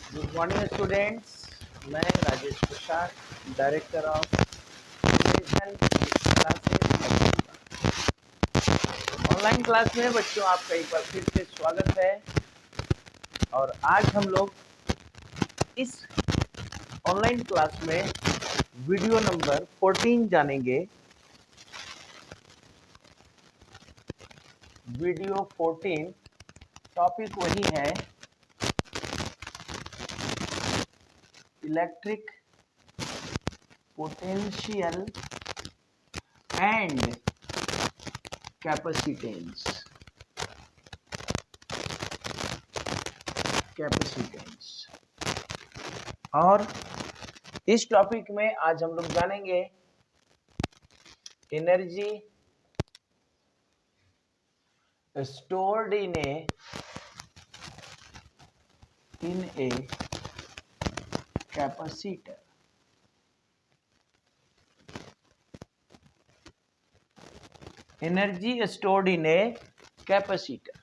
Good morning students. मैं Rajesh Prasad, director of education classes. Online class में बच्चों आपका एक बार फिर से स्वागत है। और आज हम लोग इस ऑनलाइन क्लास में वीडियो नंबर 14 जानेंगे। वीडियो 14 टॉपिक वही है, इलेक्ट्रिक पोटेंशियल एंड कैपेसिटेंस। और इस टॉपिक में आज हम लोग जानेंगे energy stored in a capacitor। Energy stored in a capacitor.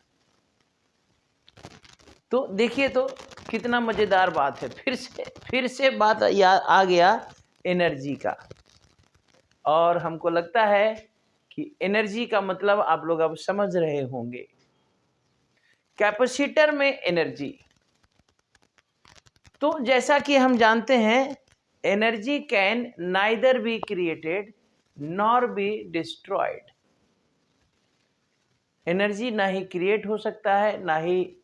तो देखिए तो कितना मजेदार बात है। फिर से बात आ गया एनर्जी का। और हमको लगता है कि एनर्जी का मतलब आप लोग अब समझ रहे होंगे। कैपेसिटर में एनर्जी, तो जैसा कि हम जानते हैं energy can neither be created nor be destroyed. Energy ना ही क्रिएट हो सकता है ना ही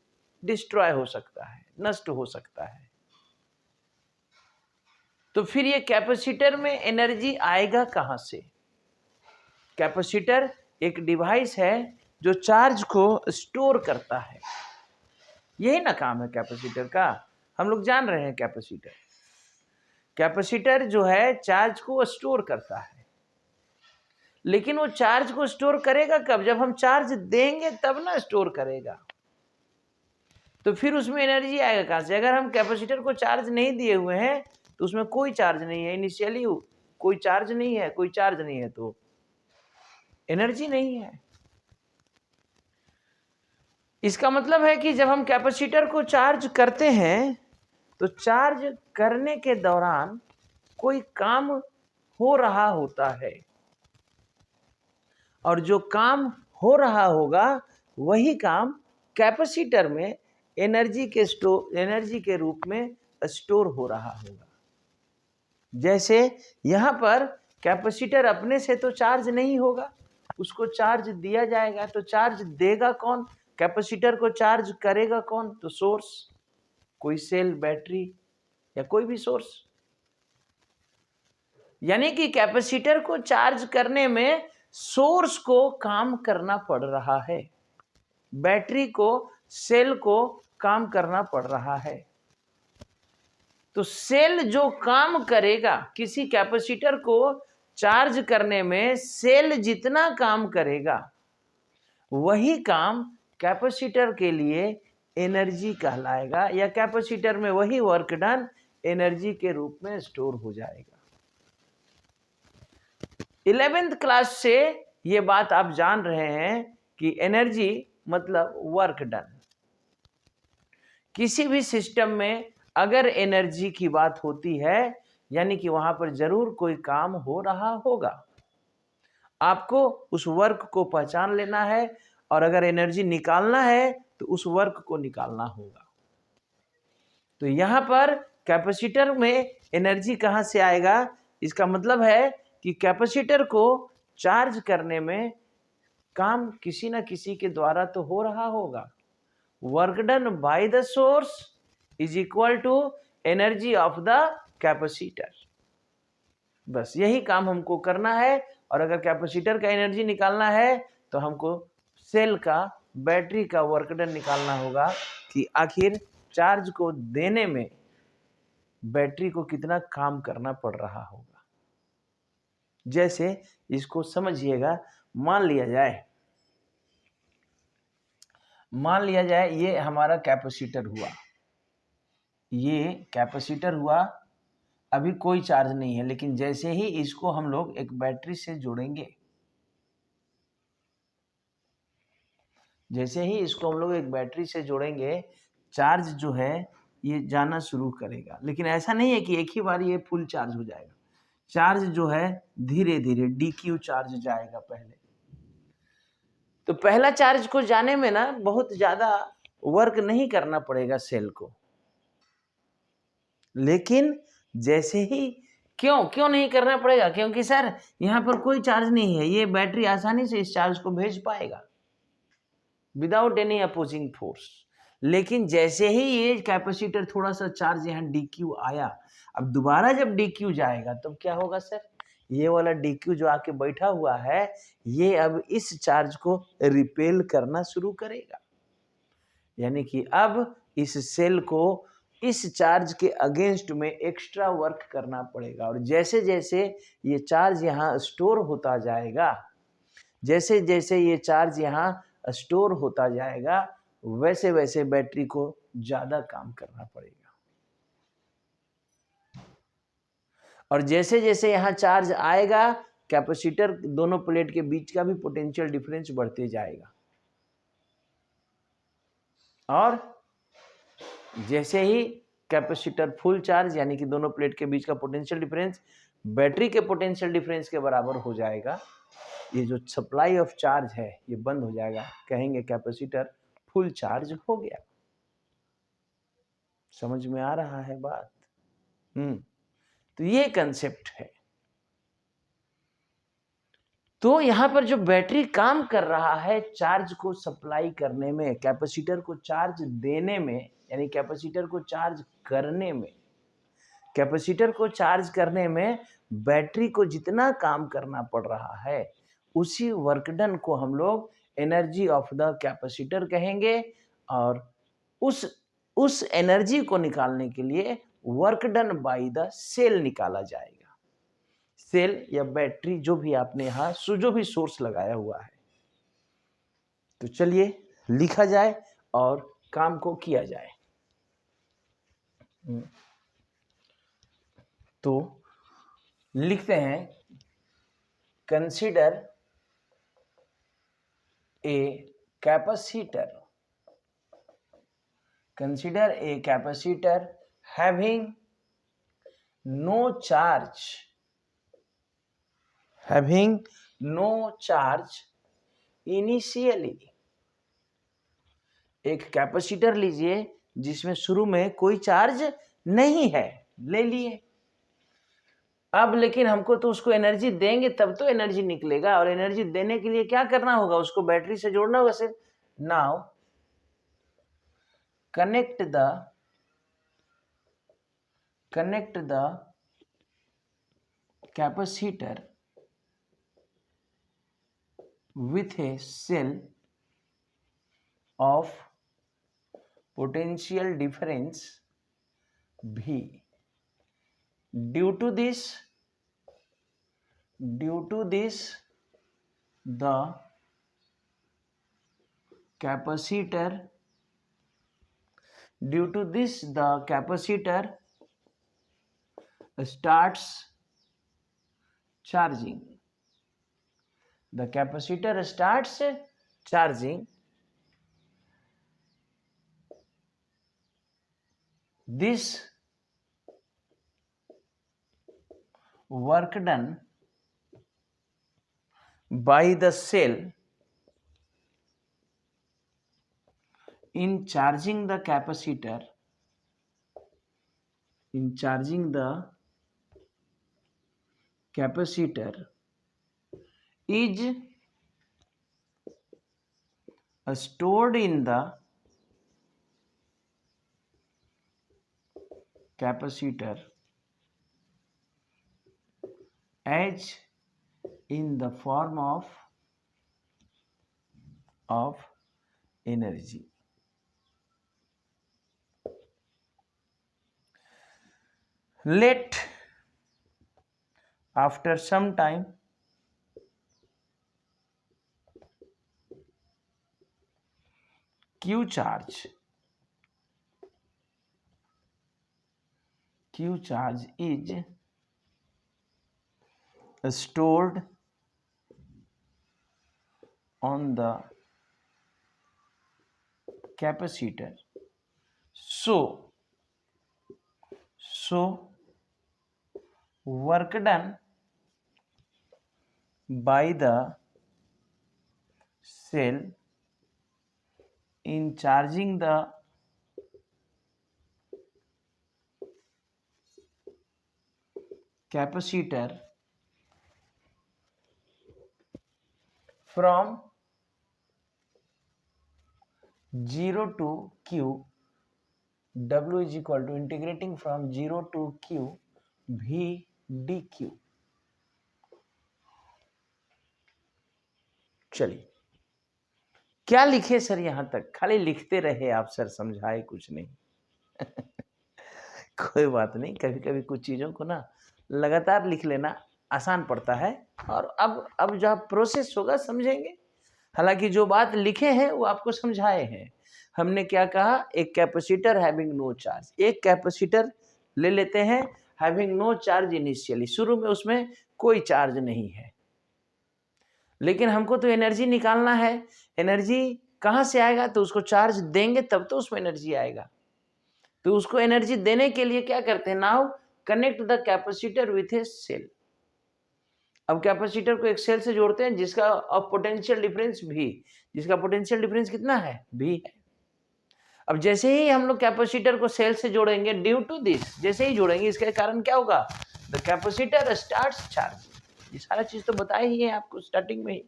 डिस्ट्रॉय हो सकता है, नष्ट हो सकता है। तो फिर ये कैपेसिटर में एनर्जी आएगा कहां से? कैपेसिटर एक डिवाइस है जो चार्ज को स्टोर करता है। यही ना काम है कैपेसिटर का। हम लोग जान रहे हैं कैपेसिटर जो है चार्ज को स्टोर करता है। लेकिन वो चार्ज को स्टोर करेगा कब? जब हम चार्ज देंगे तब ना स्टोर करेगा। तो फिर उसमें एनर्जी आएगा कहां से? अगर हम कैपेसिटर को चार्ज नहीं दिए हुए हैं तो उसमें कोई चार्ज नहीं है, इनिशियली कोई चार्ज नहीं है, तो एनर्जी नहीं है। इसका मतलब है कि जब हम कैपेसिटर को चार्ज करते हैं तो चार्ज करने के दौरान कोई काम हो रहा होता है, और जो काम हो रहा होगा वही काम कैपेसिटर में एनर्जी के रूप में स्टोर हो रहा होगा। जैसे यहाँ पर कैपेसिटर अपने से तो चार्ज नहीं होगा, उसको चार्ज दिया जाएगा। तो चार्ज देगा कौन? कैपेसिटर को चार्ज करेगा कौन? तो सोर्स, कोई सेल, बैटरी या कोई भी सोर्स। यानी कि कैपेसिटर को चार्ज करने में सोर्स को काम करना पड़ रहा है, बैटरी को, सेल को काम करना पड़ रहा है। तो सेल जो काम करेगा, किसी कैपेसिटर को चार्ज करने में सेल जितना काम करेगा वही काम कैपेसिटर के लिए एनर्जी कहलाएगा, या कैपेसिटर में वही वर्क डन एनर्जी के रूप में स्टोर हो जाएगा। 11th क्लास से ये बात आप जान रहे हैं कि एनर्जी मतलब वर्क डन। किसी भी सिस्टम में अगर एनर्जी की बात होती है यानी कि वहां पर जरूर कोई काम हो रहा होगा। आपको उस वर्क को पहचान लेना है, और अगर एनर्जी निकालना है तो उस वर्क को निकालना होगा। तो यहां पर कैपेसिटर में एनर्जी कहां से आएगा? इसका मतलब है कि कैपेसिटर को चार्ज करने में काम किसी न किसी के द्वारा तो हो रहा होगा। Work done by the source is equal to energy of the capacitor. बस यही काम हमको करना है। और अगर कैपेसिटर का एनर्जी निकालना है तो हमको सेल का, बैटरी का वर्क डन निकालना होगा कि आखिर चार्ज को देने में बैटरी को कितना काम करना पड़ रहा होगा। जैसे इसको समझिएगा, मान लिया जाए ये हमारा कैपेसिटर हुआ, ये कैपेसिटर हुआ। अभी कोई चार्ज नहीं है, लेकिन जैसे ही इसको हम लोग एक बैटरी से जोड़ेंगे, चार्ज जो है ये जाना शुरू करेगा। लेकिन ऐसा नहीं है कि एक ही बार ये फुल चार्ज हो जाएगा। चार्ज जो है धीरे धीरे DQ चार्ज जाएगा पहले। तो पहला चार्ज को जाने में ना बहुत ज्यादा वर्क नहीं करना पड़ेगा सेल को। लेकिन जैसे ही क्यों नहीं करना पड़ेगा? क्योंकि सर यहाँ पर कोई चार्ज नहीं है, ये बैटरी आसानी से इस चार्ज को भेज पाएगा विदाउट एनी अपोजिंग फोर्स। लेकिन जैसे ही ये कैपेसिटर थोड़ा सा चार्ज यहाँ DQ आया, अब दोबारा जब DQ जाएगा तब क्या होगा सर? ये वाला DQ जो आके बैठा हुआ है ये अब इस चार्ज को रिपेल करना शुरू करेगा। यानी कि अब इस सेल को इस चार्ज के अगेंस्ट में एक्स्ट्रा वर्क करना पड़ेगा। और जैसे जैसे ये चार्ज यहाँ स्टोर होता जाएगा, जैसे जैसे ये चार्ज यहाँ स्टोर होता जाएगा, वैसे वैसे बैटरी को ज्यादा काम करना पड़ेगा। और जैसे जैसे यहाँ चार्ज आएगा, कैपेसिटर दोनों प्लेट के बीच का भी पोटेंशियल डिफरेंस बढ़ते जाएगा। और जैसे ही कैपेसिटर फुल चार्ज यानी कि दोनों प्लेट के बीच का पोटेंशियल डिफरेंस बैटरी के पोटेंशियल डिफरेंस के बराबर हो जाएगा, ये जो सप्लाई ऑफ चार्ज है ये बंद हो जाएगा। कहेंगे कैपेसिटर फुल चार्ज हो गया। समझ में आ रहा है बात? तो ये कंसेप्ट है। तो यहां पर जो बैटरी काम कर रहा है चार्ज को सप्लाई करने में, कैपेसिटर को चार्ज देने में, यानी कैपेसिटर को चार्ज करने में, कैपेसिटर को चार्ज करने में बैटरी को जितना काम करना पड़ रहा है उसी वर्क डन को हम लोग एनर्जी ऑफ द कैपेसिटर कहेंगे। और उस एनर्जी को निकालने के लिए work done by the cell निकाला जाएगा। सेल या बैटरी जो भी आपने यहाँ जो भी सोर्स लगाया हुआ है। तो चलिए लिखा जाए और काम को किया जाए। तो लिखते हैं, consider a capacitor, consider a capacitor having no charge, having no charge initially। एक कैपेसिटर लीजिए जिसमें शुरू में कोई चार्ज नहीं है, ले लिए। अब लेकिन हमको तो उसको एनर्जी देंगे तब तो एनर्जी निकलेगा, और एनर्जी देने के लिए क्या करना होगा? उसको बैटरी से जोड़ना होगा। सिर्फ now connect the capacitor with a cell of potential difference V। Due to this the capacitor starts charging। The capacitor starts charging। This work done by the cell in charging the capacitor, is stored in the capacitor as in the form of energy। Let after some time Q charge is stored on the capacitor, so so work done by the cell in charging the capacitor from 0 to q, W is equal to integrating from 0 to q v dq। चलिए, क्या लिखे sir यहां तक? खाली लिखते रहे आप sir, समझाए कुछ नहीं। कोई बात नहीं, कभी कभी कुछ चीजों को ना लगातार लिख लेना आसान पड़ता है, और अब जो प्रोसेस होगा समझेंगे। हालांकि जो बात लिखे हैं वो आपको समझाए हैं। हमने क्या कहा? एक कैपेसिटर हैविंग नो चार्ज, एक कैपेसिटर ले लेते हैं हैविंग नो चार्ज इनिशियली, शुरू में उसमें कोई चार्ज नहीं है, लेकिन हमको तो एनर्जी निकालना है। एनर्जी कहाँ से आएगा? तो उसको चार्ज देंगे तब तो उसमें एनर्जी आएगा। तो उसको एनर्जी देने के लिए क्या करते हैं? Now connect the capacitor with a cell. अब कैपेसिटर को एक सेल से जोड़ते हैं जिसका पोटेंशियल डिफरेंस भी, जिसका पोटेंशियल डिफरेंस कितना है? भी है। अब जैसे ही हम लोग कैपेसिटर को सेल से जोड़ेंगे, ड्यू टू दिस, जैसे ही जोड़ेंगे इसके कारण क्या होगा? The capacitor starts charge. ये सारा चीज तो बताया ही है आपको स्टार्टिंग में ही,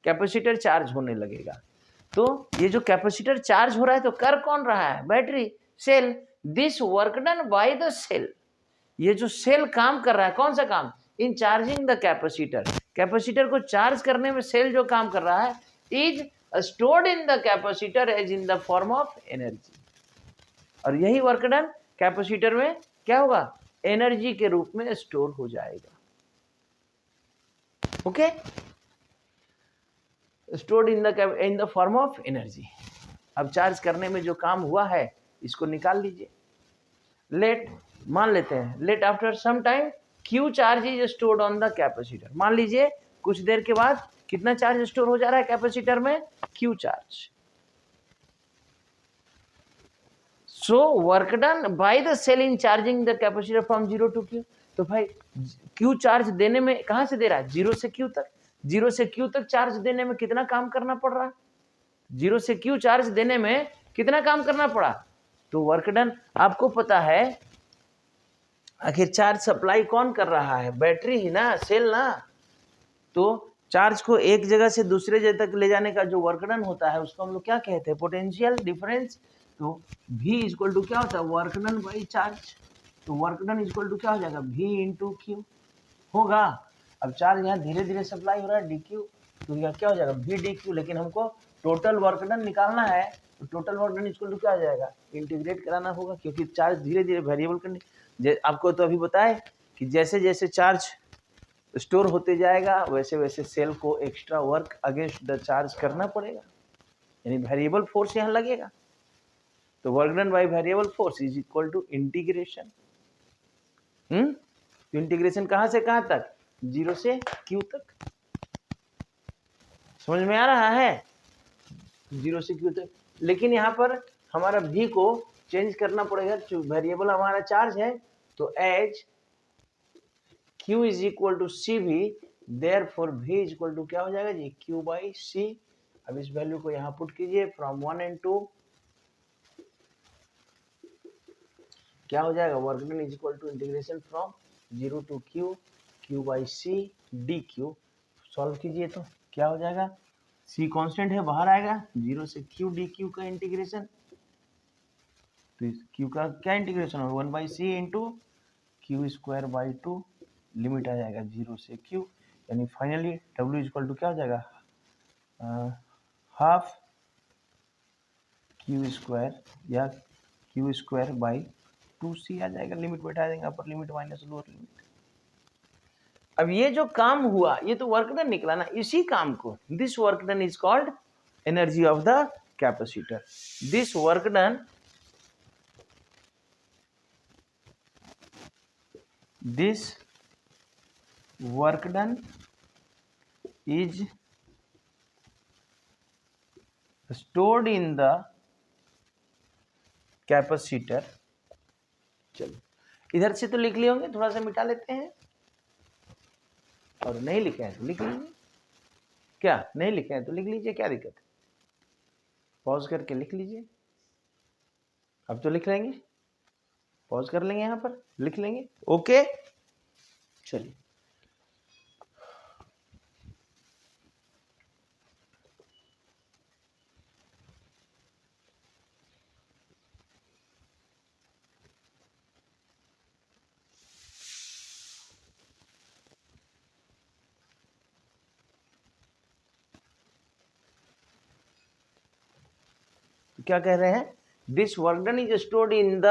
कैपेसिटर चार्ज होने लगेगा। तो ये जो कैपेसिटर चार्ज हो रहा है तो कर कौन रहा है? Battery, cell. This work done by the cell. ये जो सेल काम कर रहा है, कौन सा काम? In charging the capacitor. Capacitor को चार्ज करने में सेल जो काम कर रहा है, is stored in the capacitor as in the form of energy. और यही वर्क डन कैपेसिटर में क्या होगा? एनर्जी के रूप में स्टोर हो जाएगा। Okay, stored in the form of energy. अब चार्ज करने में जो काम हुआ है इसको निकाल लीजिए। लेट, मान लेते हैं, let after some time Q charge is stored on the capacitor. मान लीजिए कुछ देर के बाद कितना चार्ज स्टोर हो जा रहा है कैपेसिटर में? Q charge. So work done by the cell in charging the capacitor from 0 to Q। तो भाई Q चार्ज देने में कहां से दे रहा है? 0 से Q तक। 0 से Q तक चार्ज देने में कितना काम करना पड़ रहा है? 0 से Q चार्ज देने में कितना काम करना पड़ा? तो वर्क डन आपको पता है, आखिर चार्ज सप्लाई कौन कर रहा है? बैटरी ही ना, सेल ना। तो चार्ज को एक जगह से दूसरे जगह तक ले जाने का जो वर्क डन होता है उसको हम लोग क्या कहते हैं? Potential difference. तो V इक्वल टू क्या होता है? Work done by charge. तो वर्क डन इक्वल टू क्या हो जाएगा? V इंटू Q होगा। अब चार्ज यहाँ धीरे धीरे सप्लाई हो रहा है dq, तो यह क्या हो जाएगा? V dq। लेकिन हमको टोटल वर्क डन निकालना है, तो total work done equal to क्या हो जाएगा? इंटीग्रेट कराना होगा, क्योंकि चार्ज धीरे धीरे वेरिएबल करने। आपको तो अभी बताए कि जैसे जैसे चार्ज स्टोर होते जाएगा वैसे वैसे सेल को extra work against the charge करना पड़ेगा, यानी वेरिएबल फोर्स यहाँ लगेगा। तो work done by variable force is equal to integration. तो इंटीग्रेशन कहां से कहां तक? 0 से Q तक। समझ में आ रहा है? 0 से Q तक। लेकिन यहाँ पर हमारा V को चेंज करना पड़ेगा, जो वेरिएबल हमारा चार्ज है। तो as Q is equal to CV, therefore V is equal to क्या हो जाएगा जी? Q by C। अब इस वैल्यू को यहाँ पुट कीजिए, फ्रॉम 1 and 2 क्या हो जाएगा? Work done is equal to integration from 0 to Q, Q by C dQ। Solve कीजिए तो क्या हो जाएगा? C कांस्टेंट है, बाहर आएगा। 0 से Q dQ का इंटीग्रेशन, तो Q का क्या इंटीग्रेशन होगा? 1 by C into Q square by 2, limit आ जाएगा 0 से Q, यानी finally W is equal to क्या हो जाएगा? हाफ Q स्क्वायर या Q स्क्वायर बाई 2C आ जाएगा। लिमिट बैठा देंगे, upper limit minus lower limit. अब ये जो काम हुआ ये तो वर्क डन निकला ना, इसी काम को this work done is called energy of the capacitor. This work done, this work done is stored in the capacitor। चलो, इधर से तो लिख लिए होंगे, थोड़ा सा मिटा लेते हैं, और नहीं लिखे हैं तो लिख लीजिए। क्या नहीं लिखे हैं तो लिख लीजिए, क्या दिक्कत है, पॉज करके लिख लीजिए। अब तो लिख लेंगे, पॉज कर लेंगे, यहां पर लिख लेंगे। ओके चलिए, तो क्या कह रहे हैं, this work done is stored in the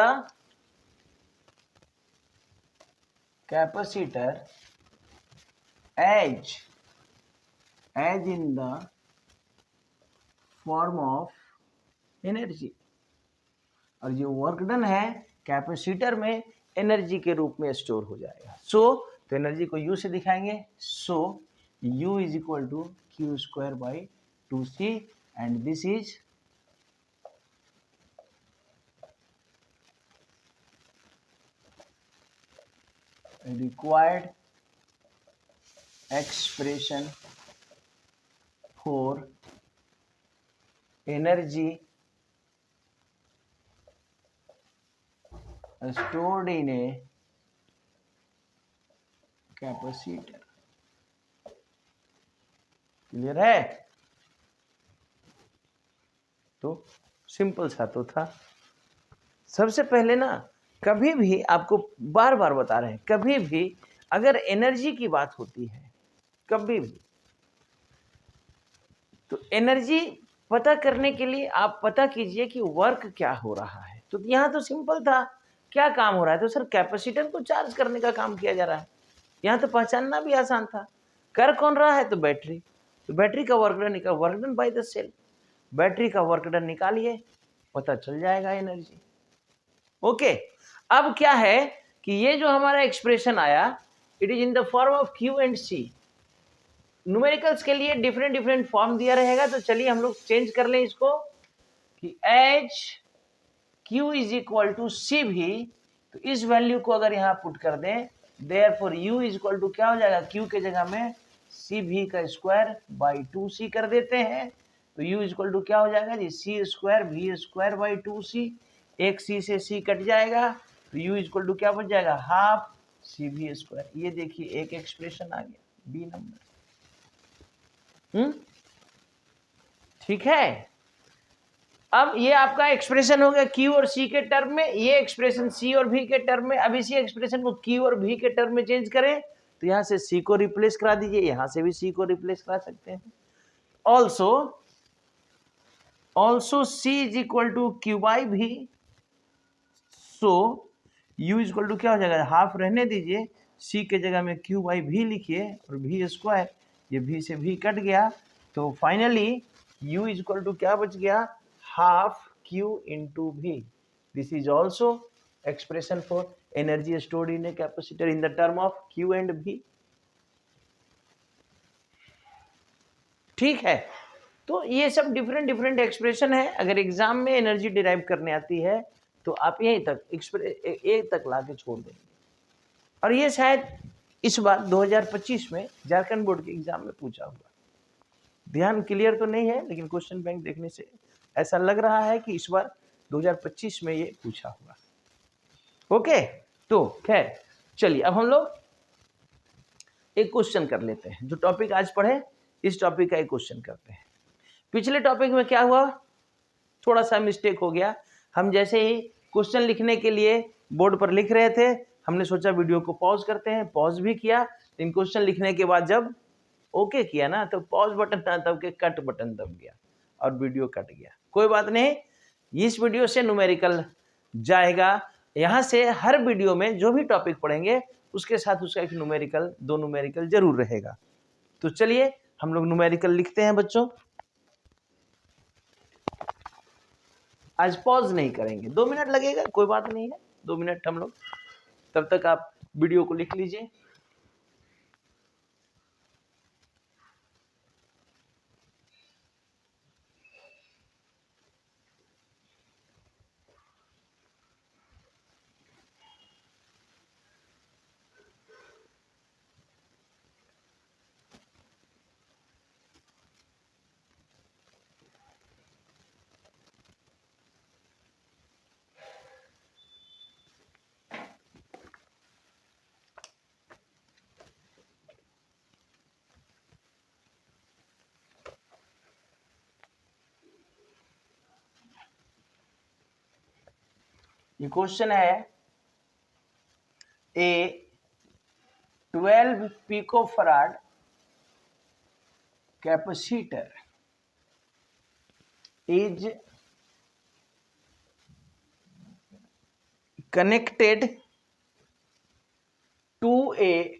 capacitor as in the form of energy, और जो वर्क डन है कैपेसिटर में एनर्जी के रूप में स्टोर हो जाएगा। तो एनर्जी को यू से दिखाएंगे, so U is equal to Q square by 2c, and this is required expression for energy stored in a capacitor। क्लियर है? तो सिंपल सा तो था। सबसे पहले ना, कभी भी आपको बार बार बता रहे हैं, कभी भी अगर एनर्जी की बात होती है, कभी भी, तो एनर्जी पता करने के लिए आप पता कीजिए कि वर्क क्या हो रहा है। तो यहाँ तो सिंपल था, क्या काम हो रहा है, तो सर कैपेसिटर को चार्ज करने का काम किया जा रहा है। यहाँ तो पहचानना भी आसान था। कर कौन रहा है, तो बैटरी, तो बैटरी का वर्क डन निकाल, work done by the cell, battery का वर्क डन निकालिए, पता चल जाएगा एनर्जी। ओके, अब क्या है कि ये जो हमारा एक्सप्रेशन आया, it is in the form of Q and C. Numericals के लिए डिफरेंट डिफरेंट फॉर्म दिया रहेगा, तो चलिए हम लोग चेंज कर लें इसको कि H Q is equal to C V, तो इस वैल्यू को अगर यहाँ पुट कर दें, therefore U is equal to क्या हो जाएगा, क्यू के जगह में सी भी का स्क्वायर बाई 2c कर देते हैं, तो यू इज इक्वल टू क्या हो जाएगा जी, सी स्क्वायर भी स्क्वायर बाई 2c, एक सी से सी कट जाएगा, तो यू इज इक्वल टू क्या बच जाएगा, हाफ सी भी स्क्वायर। ये देखिए एक एक्सप्रेशन आ गया बी नंबर। ठीक है, अब ये आपका एक्सप्रेशन हो गया क्यू और सी के टर्म में, ये एक्सप्रेशन सी और भी के टर्म में। अब इसी एक्सप्रेशन को क्यू और भी के टर्म में चेंज करें, तो यहां से सी को रिप्लेस करा दीजिए, यहां से भी सी को रिप्लेस करा सकते हैं। Also C is equal to Q by V, so U is equal to क्या हो जाएगा, हाफ रहने दीजिए, सी के जगह में क्यू बाई भी लिखिए और भी स्क्वायर, ये भी से भी कट गया, तो finally U is equal to क्या बच गया, half Q into V. This is also expression for energy stored in a capacitor in the term of Q and V. ठीक है, तो ये सब डिफरेंट डिफरेंट एक्सप्रेशन है। अगर एग्जाम में एनर्जी डिराइव करने आती है तो आप यहीं तक एक तक ला के छोड़ देंगे। और ये शायद इस बार 2025 में झारखंड बोर्ड के एग्जाम में पूछा हुआ, ध्यान क्लियर तो नहीं है, लेकिन क्वेश्चन बैंक देखने से ऐसा लग रहा है कि इस बार 2025 में ये पूछा हुआ। ओके, तो खैर चलिए अब हम लोग एक क्वेश्चन कर लेते हैं। जो टॉपिक आज पढ़े इस टॉपिक का एक क्वेश्चन करते हैं। पिछले टॉपिक में क्या हुआ, थोड़ा सा मिस्टेक हो गया। हम जैसे ही क्वेश्चन लिखने के लिए बोर्ड पर लिख रहे थे, हमने सोचा वीडियो को पॉज करते हैं, पॉज भी किया, लेकिन क्वेश्चन लिखने के बाद जब ओके किया ना, तो पॉज बटन ना दब के कट बटन दब गया और वीडियो कट गया। कोई बात नहीं, इस वीडियो से न्यूमेरिकल जाएगा। यहाँ से हर वीडियो में जो भी टॉपिक पढ़ेंगे उसके साथ उसका एक न्यूमेरिकल, दो न्यूमेरिकल जरूर रहेगा। तो चलिए हम लोग न्यूमेरिकल लिखते हैं बच्चों। आज पॉज नहीं करेंगे, 2 मिनट लगेगा, कोई बात नहीं है, 2 मिनट हम लोग, तब तक आप वीडियो को लिख लीजिए। ये क्वेश्चन है a 12 picofarad capacitor is connected to a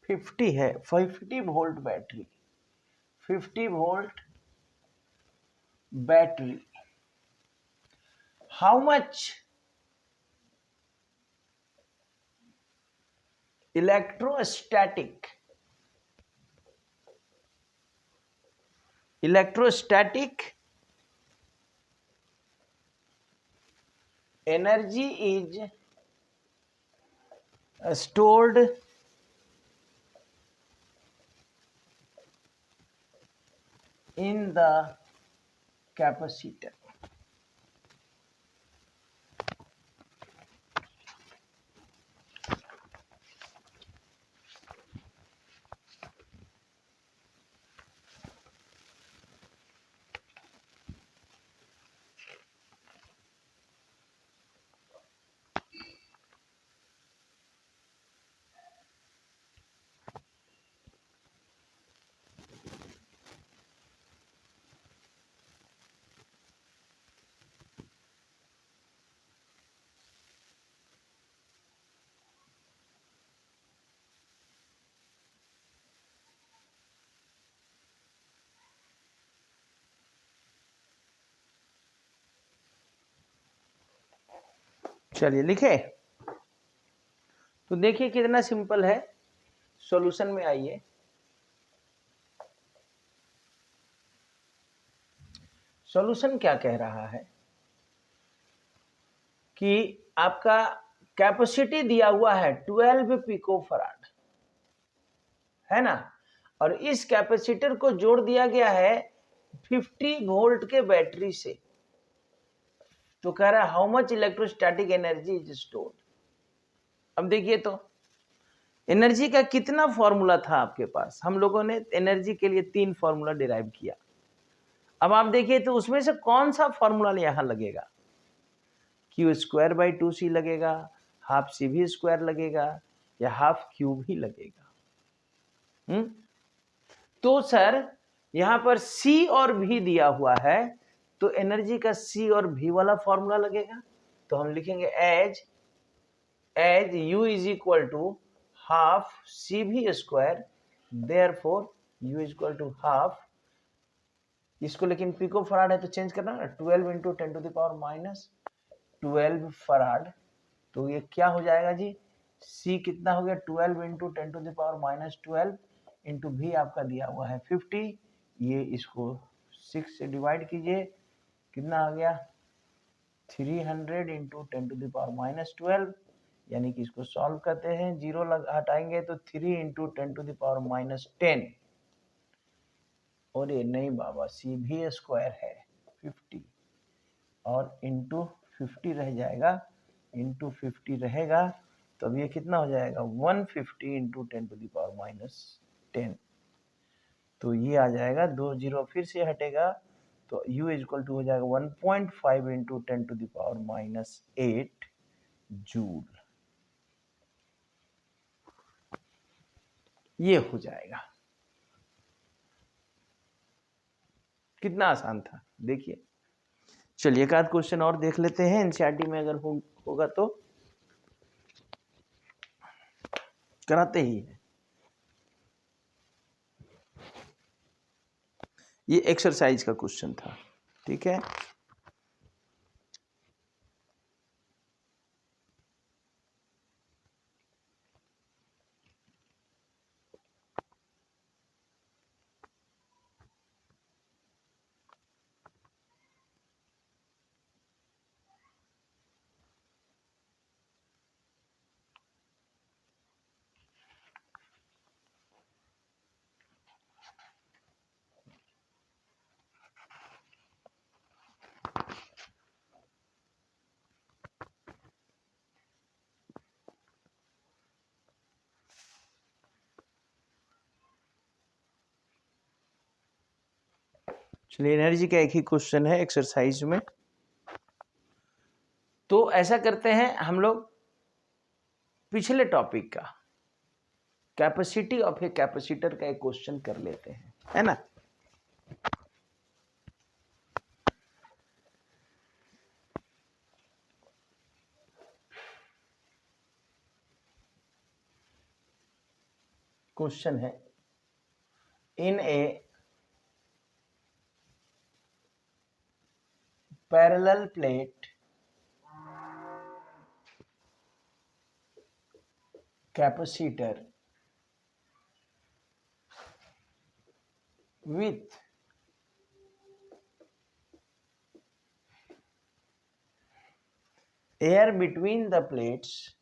50 है 50 volt battery 50 volt battery how much electrostatic energy is stored in the capacitor. चलिए लिखे तो देखिए कितना सिंपल है सॉल्यूशन में आइए सॉल्यूशन क्या कह रहा है कि आपका कैपेसिटी दिया हुआ है 12 पिकोफराड है ना और इस कैपेसिटर को जोड़ दिया गया है 50 वोल्ट के बैटरी से तो कह रहा है how much electrostatic energy is stored अब देखिए तो एनर्जी का कितना फॉर्मूला था आपके पास हम लोगों ने एनर्जी के लिए 3 फॉर्मूला डिराइव किया अब आप देखिए तो उसमें से कौन सा फॉर्मूला यहां लगेगा Q²/2C लगेगा हाफ CV² लगेगा या हाफ क्यूब ही लगेगा तो सर यहां पर C और V दिया हुआ है तो एनर्जी का C और V वाला फॉर्मूला लगेगा तो हम लिखेंगे as U is equal to half CV², therefore U is equal to half इसको लेकिन पिको फराड है तो चेंज करना ना 12 इंटू 10⁻12 फराड तो ये क्या हो जाएगा जी C कितना हो गया 12 इंटू 10⁻12 इंटू भी आपका दिया हुआ है 50 ये इसको 6 से डिवाइड कीजिए कितना आ गया 300 इंटू 10⁻12 यानी कि इसको सॉल्व करते हैं जीरो हटाएंगे तो 3 इंटू 10⁻10 और ये नहीं बाबा CV² है 50 और इंटू 50 रह जाएगा इंटू 50 रहेगा तो अब ये कितना हो जाएगा 150 इंटू 10⁻10 तो ये आ जाएगा 2 जीरो फिर से हटेगा तो U इक्वल टू हो जाएगा 1.5 इंटू 10⁻8 जूल ये हो जाएगा कितना आसान था देखिए चलिए एक आध क्वेश्चन और देख लेते हैं एनसीईआरटी में अगर होगा तो कराते ही है ये एक्सरसाइज का क्वेश्चन था ठीक है चलिए एनर्जी का एक ही क्वेश्चन है एक्सरसाइज में तो ऐसा करते हैं हम लोग, पिछले टॉपिक का कैपेसिटी ऑफ ए कैपेसिटर का एक क्वेश्चन कर लेते हैं, है ना। क्वेश्चन है, in a parallel plate capacitor with air between the plates,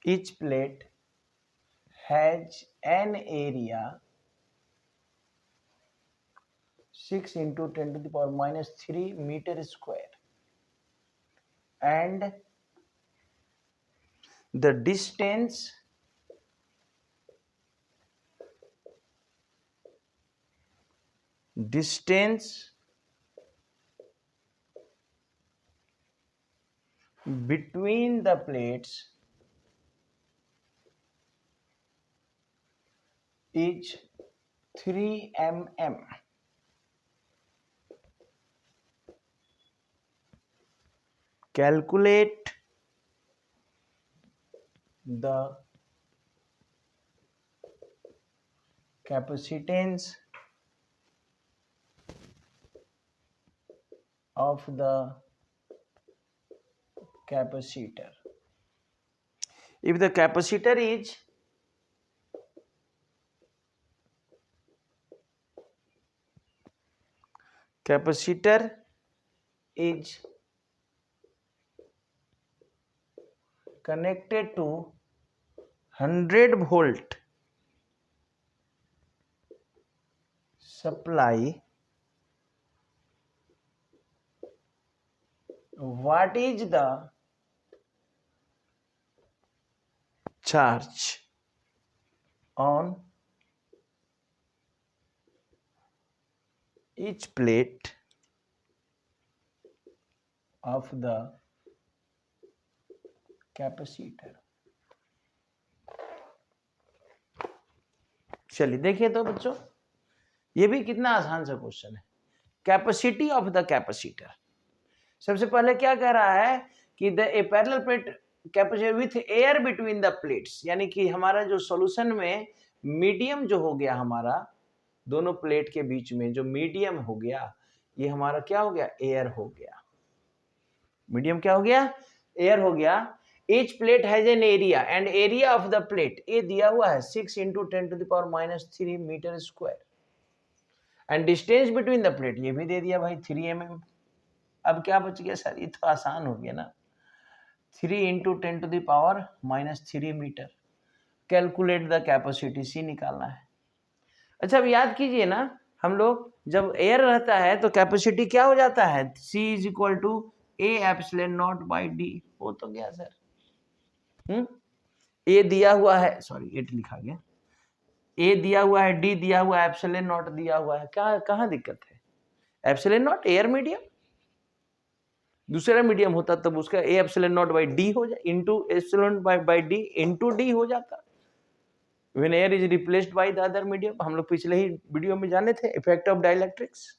each plate has an area 6 into 10 to the power minus 3 meter square, and the distance between the plates is 3 mm. Calculate the capacitance of the capacitor. If the capacitor is connected to 100 volt supply, what is the charge on each plate of the capacitor. चलिए देखिए तो बच्चों, ये भी कितना आसान सा question है। कैपेसिटी ऑफ द कैपेसिटर, सबसे पहले क्या कह रहा है कि the A parallel plate capacitor with air between the plates, यानी कि हमारा जो सॉल्यूशन में मीडियम जो हो गया, हमारा दोनों प्लेट के बीच में जो मीडियम हो गया, ये हमारा क्या हो गया, एयर हो गया। मीडियम क्या हो गया, एयर हो गया। Each plate has an area and area of the plate ये दिया हुआ है 6 into 10 to the power minus 3 meter square, and distance between the plate ये भी दे दिया भाई 3 mm। अब क्या बच गया सर, ये तो आसान हो गया ना, 3 into 10 to the power minus 3 meter। Calculate the capacity, C निकालना है। अच्छा अब याद कीजिए ना, हम लोग जब एयर रहता है तो कैपेसिटी क्या हो जाता है, C is equal to A epsilon not by D। हो तो गया सर, ए दिया हुआ है, सॉरी 8 लिखा गया, ए दिया हुआ है, डी दिया हुआ है, एप्सिलॉन नॉट दिया हुआ है, क्या कहाँ दिक्कत है। एप्सिलॉन नॉट एयर मीडियम, दूसरा मीडियम होता तब उसका ए एप्सिलॉन नॉट बाई डी हो जाए, into epsilon by D into D हो जाता। When air is replaced by the other medium, हम लोग पिछले ही वीडियो में जाने थे इफेक्ट ऑफ डाइलेक्ट्रिक्स।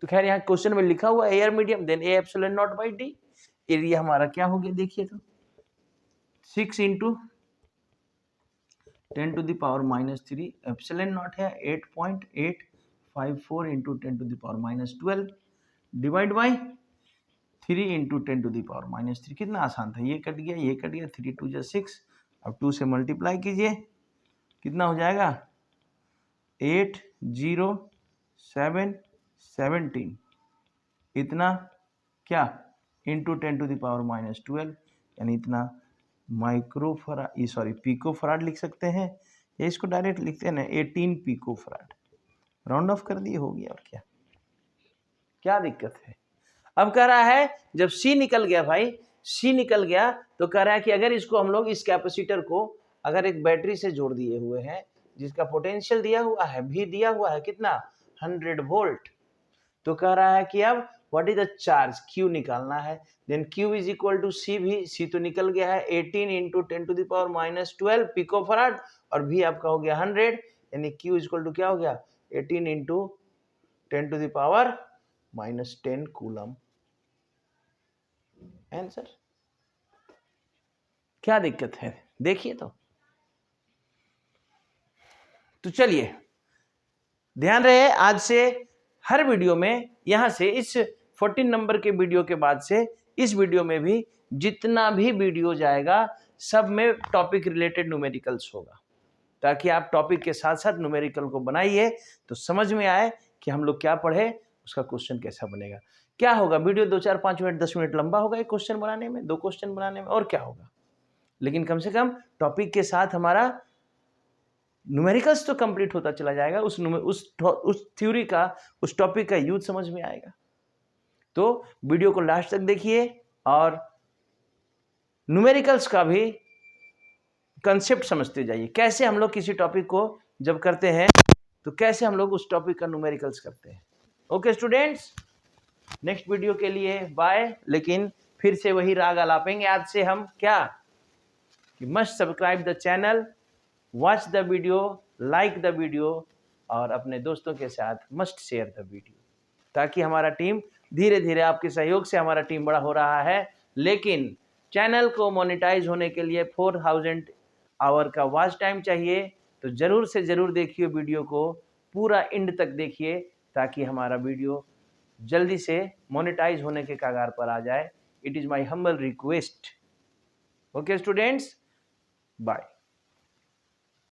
तो खैर यहाँ क्वेश्चन में लिखा हुआ air medium then A epsilon not by D, area हमारा क्या हो गया देखिए तो 6 into 10 to the power minus 3 epsilon not है 8.854 into 10 to the power minus 12 divide by 3 into 10 to the power minus 3। कितना आसान था, ये कट गया, ये कट गया, 3 2 जा 6, अब 2 से मल्टीप्लाई कीजिए, कितना हो जाएगा 80717, इतना क्या into 10 to the power minus 12, यानी इतना माइक्रोफराड, ये सॉरी पिकोफराड लिख सकते हैं, या इसको डायरेक्ट लिखते हैं ना 18 पिकोफराड, राउंड ऑफ कर दिए, हो गया। और क्या क्या दिक्कत है। अब कह रहा है जब C निकल गया भाई, C निकल गया तो कह रहा है कि अगर इसको हम लोग इस कैपेसिटर को अगर एक बैटरी से जोड़ दिए हुए हैं जिसका पोटेंशियल दिया हुआ है, भी दिया हुआ है कितना 100 वोल्ट, तो कह रहा है कि अब what is the charge, Q निकालना है। Then Q is equal to C, V C तो निकल गया है 18 इंटू 10⁻⁻12 पिकोफराड, और भी आपका हो गया 100, यानी Q इज इक्वल टू क्या हो गया 18 इंटू 10⁻⁻10 कूलम। आंसर। क्या दिक्कत है देखिए तो चलिए ध्यान रहे, आज से हर वीडियो में, यहां से इस 14 नंबर के वीडियो के बाद से इस वीडियो में भी जितना भी वीडियो जाएगा सब में टॉपिक रिलेटेड न्यूमेरिकल्स होगा, ताकि आप टॉपिक के साथ साथ न्यूमेरिकल को बनाइए तो समझ में आए कि हम लोग क्या पढ़े, उसका क्वेश्चन कैसा बनेगा। क्या होगा, वीडियो 2 4 5 मिनट 10 मिनट लंबा होगा एक क्वेश्चन बनाने में, 2 क्वेश्चन बनाने में, और क्या होगा, लेकिन कम से कम टॉपिक के साथ हमारा न्यूमेरिकल्स तो कंप्लीट होता चला जाएगा, उस थ्योरी का, उस टॉपिक का यूज समझ में आएगा। तो वीडियो को लास्ट तक देखिए और न्यूमेरिकल्स का भी कंसेप्ट समझते जाइए, कैसे हम लोग किसी टॉपिक को जब करते हैं तो कैसे हम लोग उस टॉपिक का न्यूमेरिकल्स करते हैं। ओके स्टूडेंट्स, नेक्स्ट वीडियो के लिए बाय। लेकिन फिर से वही राग आलापेंगे आज से हम, क्या कि must subscribe the channel, watch the video, like the video, और अपने दोस्तों के साथ मस्ट शेयर द वीडियो, ताकि हमारा टीम धीरे धीरे, आपके सहयोग से हमारा टीम बड़ा हो रहा है। लेकिन चैनल को मोनेटाइज होने के लिए 4000 आवर का वॉच टाइम चाहिए, तो जरूर से जरूर देखिए वीडियो को, पूरा एंड तक देखिए, ताकि हमारा वीडियो जल्दी से मोनेटाइज होने के कगार पर आ जाए। It is my humble request. Okay students, bye.